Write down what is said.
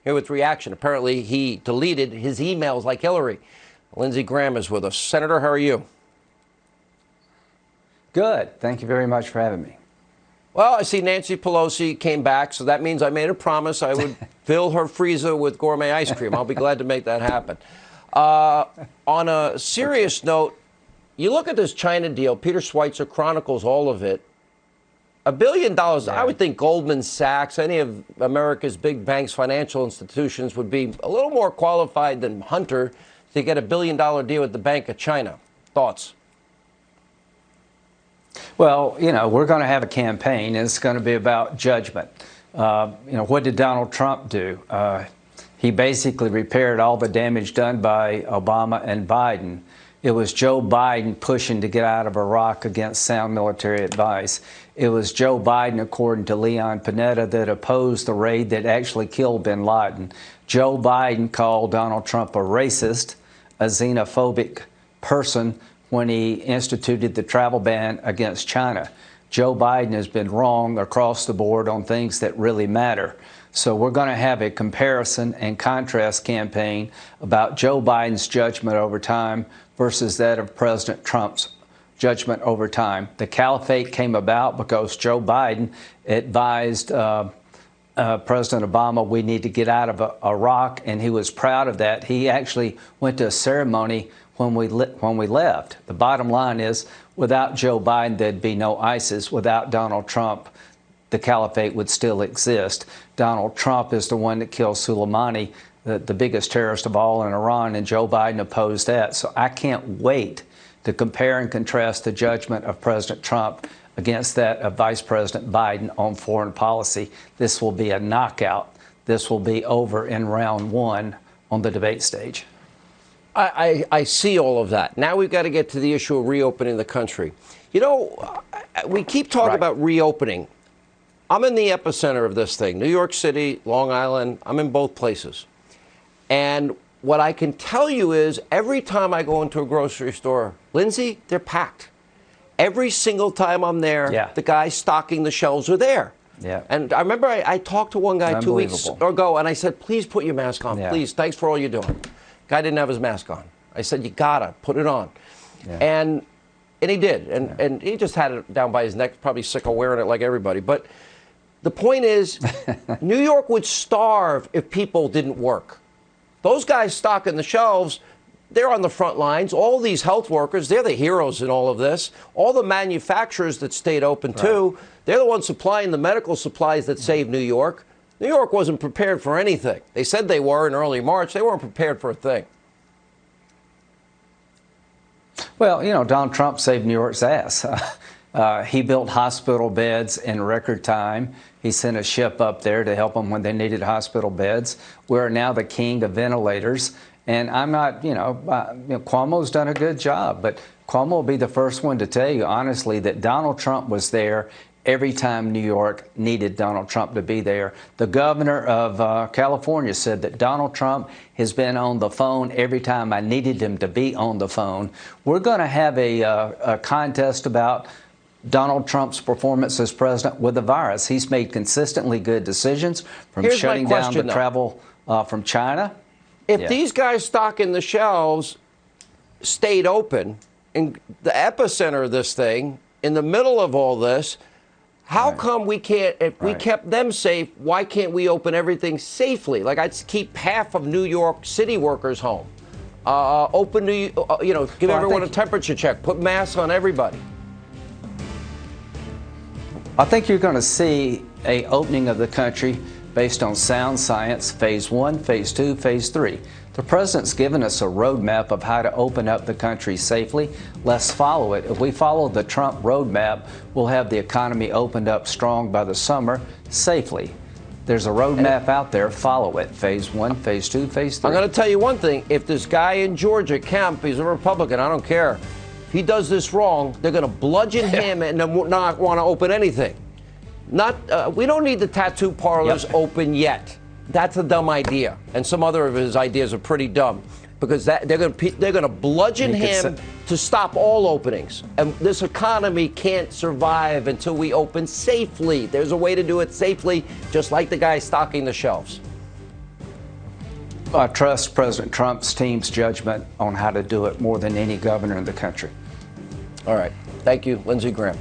Here with reaction. Apparently, he deleted his emails like Hillary. Lindsey Graham is with us. Senator, how are you? Good. Thank you very much for having me. Well, I see Nancy Pelosi came back, so that means I made a promise I would fill her freezer with gourmet ice cream. I'll be glad to make that happen. On a serious note, you look at this China deal, Peter Schweitzer chronicles all of it. $1 billion, yeah. I would think Goldman Sachs, any of America's big banks, financial institutions would be a little more qualified than Hunter to get $1 billion deal with the Bank of China. Thoughts? Well, we're going to have a campaign, and it's going to be about judgment. What did Donald Trump do? He basically repaired all the damage done by Obama and Biden. It was Joe Biden pushing to get out of Iraq against sound military advice. It was Joe Biden, according to Leon Panetta, that opposed the raid that actually killed bin Laden. Joe Biden called Donald Trump a racist, a xenophobic person when he instituted the travel ban against China. Joe Biden has been wrong across the board on things that really matter. So we're going to have a comparison and contrast campaign about Joe Biden's judgment over time versus that of President Trump's judgment over time. The caliphate came about because Joe Biden advised President Obama we need to get out of Iraq, and he was proud of that. He actually went to a ceremony when we left. The bottom line is, without Joe Biden, there'd be no ISIS. Without Donald Trump, the caliphate would still exist. Donald Trump is the one that killed Soleimani, the biggest terrorist of all in Iran, and Joe Biden opposed that. So I can't wait to compare and contrast the judgment of President Trump against that of Vice President Biden on foreign policy. This will be a knockout. This will be over in round one on the debate stage. I see all of that. Now we've got to get to the issue of reopening the country. We keep talking about reopening. I'm in the epicenter of this thing. New York City, Long Island, I'm in both places. And what I can tell you is every time I go into a grocery store, Lindsay, they're packed. Every single time I'm there, the guys stocking the shelves are there. Yeah. And I remember I talked to one guy 2 weeks ago, and I said, please put your mask on, please. Thanks for all you're doing. Guy didn't have his mask on. I said, you gotta put it on. Yeah. And he did. And he just had it down by his neck, probably sick of wearing it like everybody. But the point is, New York would starve if people didn't work. Those guys stocking the shelves, they're on the front lines. All these health workers, they're the heroes in all of this. All the manufacturers that stayed open, too, they're the ones supplying the medical supplies that saved New York. New York wasn't prepared for anything. They said they were in early March. They weren't prepared for a thing. Well, Donald Trump saved New York's ass. He built hospital beds in record time. He sent a ship up there to help them when they needed hospital beds. We're now the king of ventilators. And I'm not, Cuomo's done a good job, but Cuomo will be the first one to tell you, honestly, that Donald Trump was there every time New York needed Donald Trump to be there. The governor of California said that Donald Trump has been on the phone every time I needed him to be on the phone. We're going to have a contest about Donald Trump's performance as president with the virus. He's made consistently good decisions, from shutting down the travel from China. If these guys stocking the shelves stayed open in the epicenter of this thing, in the middle of all this, how come we can't, if we kept them safe, why can't we open everything safely? Like, I'd keep half of New York City workers home. Give everyone a temperature check, put masks on everybody. I think you're going to see an opening of the country based on sound science, phase 1, phase 2, phase 3. The president's given us a roadmap of how to open up the country safely. Let's follow it. If we follow the Trump roadmap, we'll have the economy opened up strong by the summer safely. There's a roadmap out there. Follow it. Phase 1, phase 2, phase 3. I'm going to tell you one thing. If this guy in Georgia, Kemp, he's a Republican, I don't care. If he does this wrong, they're going to bludgeon him and not want to open anything. We don't need the tattoo parlors open yet. That's a dumb idea, and some other of his ideas are pretty dumb, because they're going to bludgeon him to stop all openings. And this economy can't survive until we open safely. There's a way to do it safely, just like the guy stocking the shelves. I trust President Trump's team's judgment on how to do it more than any governor in the country. All right. Thank you, Lindsey Graham.